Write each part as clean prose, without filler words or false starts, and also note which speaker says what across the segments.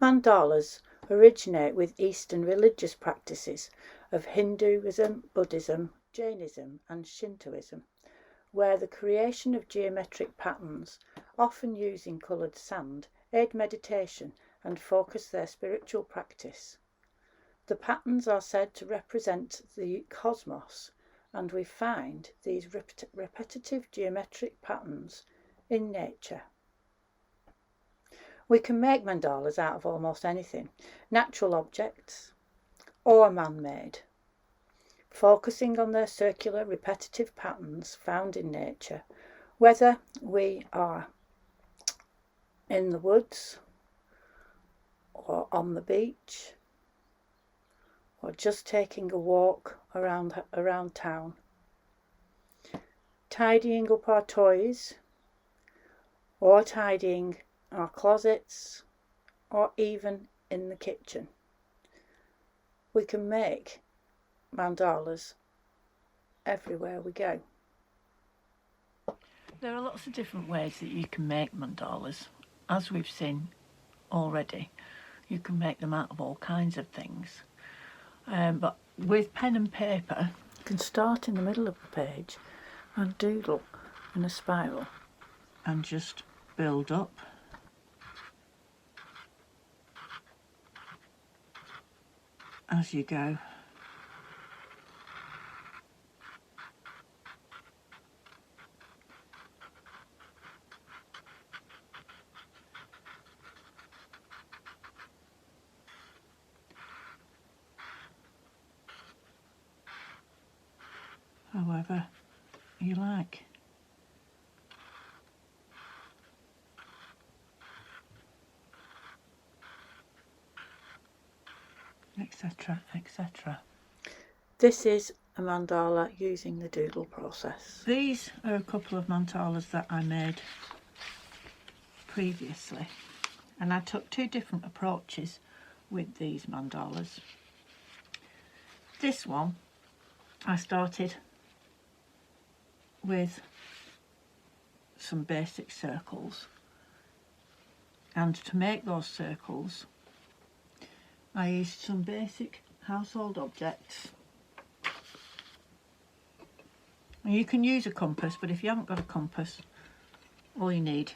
Speaker 1: mandalas originate with Eastern religious practices of Hinduism, Buddhism, Jainism and Shintoism, where the creation of geometric patterns, often using coloured sand, aid meditation and focus their spiritual practice. The patterns are said to represent the cosmos, and we find these repetitive geometric patterns in nature. We can make mandalas out of almost anything, natural objects or man-made, focusing on their circular repetitive patterns found in nature, whether we are in the woods or on the beach or just taking a walk around town, tidying up our toys or tidying our closets or even in the kitchen. We can make mandalas everywhere we go.
Speaker 2: There are lots of different ways that you can make mandalas. As we've seen already, you can make them out of all kinds of things. But with pen and paper,
Speaker 1: you can start in the middle of the page and doodle in a spiral
Speaker 2: and just build up. As you go. However you like. Etc, etc.
Speaker 1: This is a mandala using the doodle process.
Speaker 2: These are a couple of mandalas that I made previously, and I took two different approaches with these mandalas. This one I started with some basic circles, and to make those circles I used some basic household objects. And you can use a compass, but if you haven't got a compass, all you need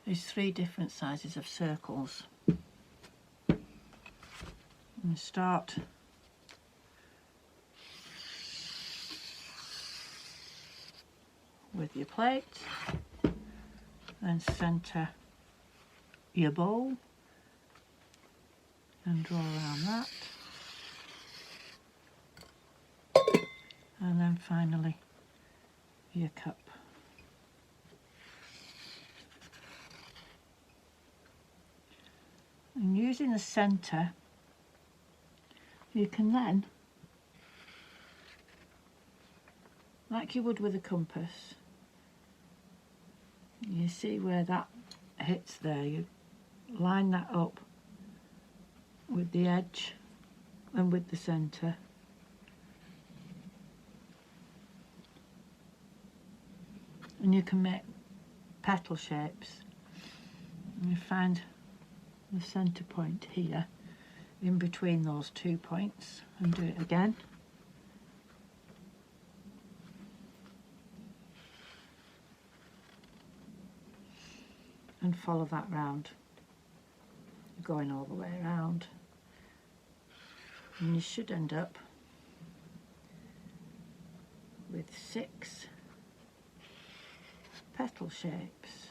Speaker 2: is 3 different sizes of circles. And start with your plate, then centre your bowl and draw around that, and then finally your cup. And using the centre, you can then, like you would with a compass, you see where that hits there, you line that up with the edge and with the centre, and you can make petal shapes, and you find the centre point here in between those 2 points and do it again. And follow that round, going all the way around, and you should end up with 6 petal shapes.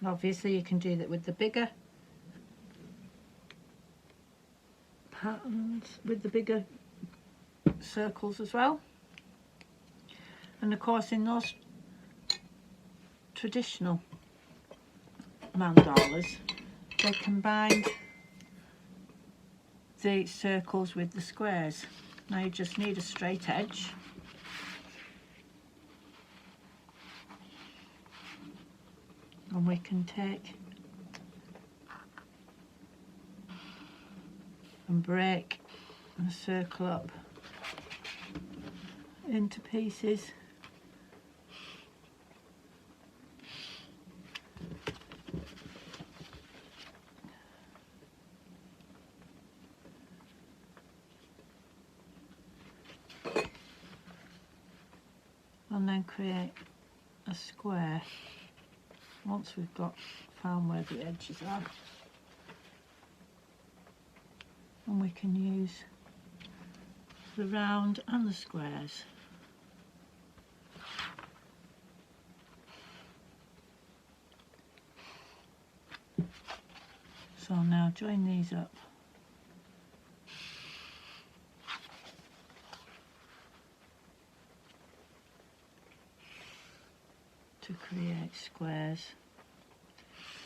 Speaker 2: And obviously you can do that with the bigger patterns, with the bigger circles as well. And of course in those traditional mandalas, they combine the circles with the squares. Now you just need a straight edge, and we can take and break the circle up into pieces. and then create a square once we've found where the edges are, and we can use the round and the squares. So now join these up. To create squares,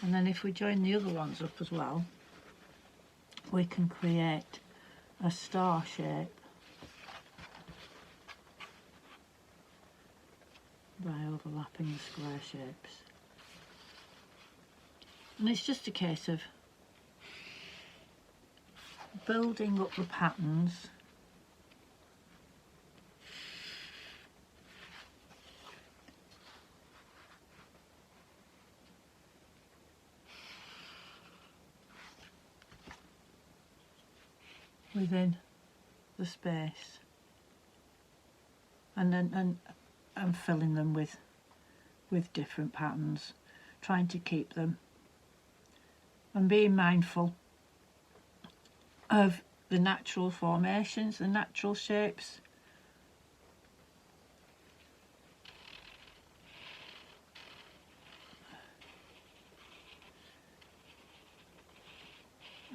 Speaker 2: and then if we join the other ones up as well, we can create a star shape by overlapping the square shapes. And it's just a case of building up the patterns within the space, and then and filling them with different patterns, trying to keep them and being mindful of the natural formations, the natural shapes.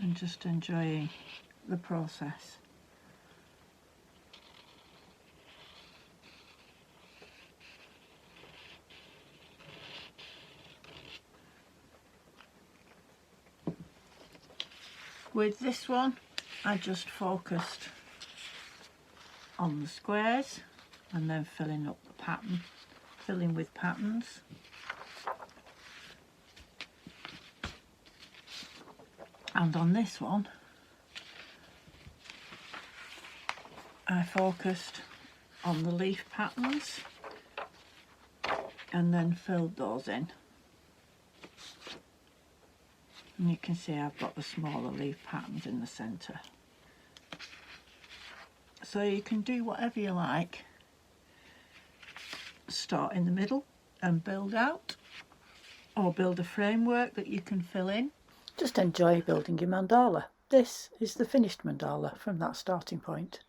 Speaker 2: And just enjoying the process. With this one, I just focused on the squares and then filling up the pattern, filling with patterns. And on this one, I focused on the leaf patterns and then filled those in. And you can see I've got the smaller leaf patterns in the centre. So you can do whatever you like. Start in the middle and build out, or build a framework that you can fill in.
Speaker 1: Just enjoy building your mandala. This is the finished mandala from that starting point.